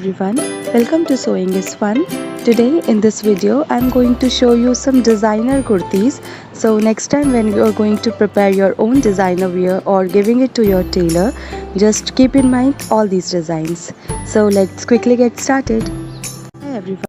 everyone, welcome to Sewing is Fun. Today in this video I'm going to show you some designer kurtis. So next time when you are going to prepare your own designer wear or giving it to your tailor, just keep in mind all these designs. So let's quickly get started. Hi everyone.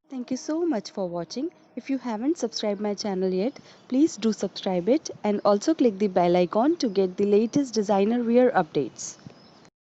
Thank you so much for watching. If you haven't subscribed my channel yet, please do subscribe it and also click the bell icon to get the latest designer wear updates.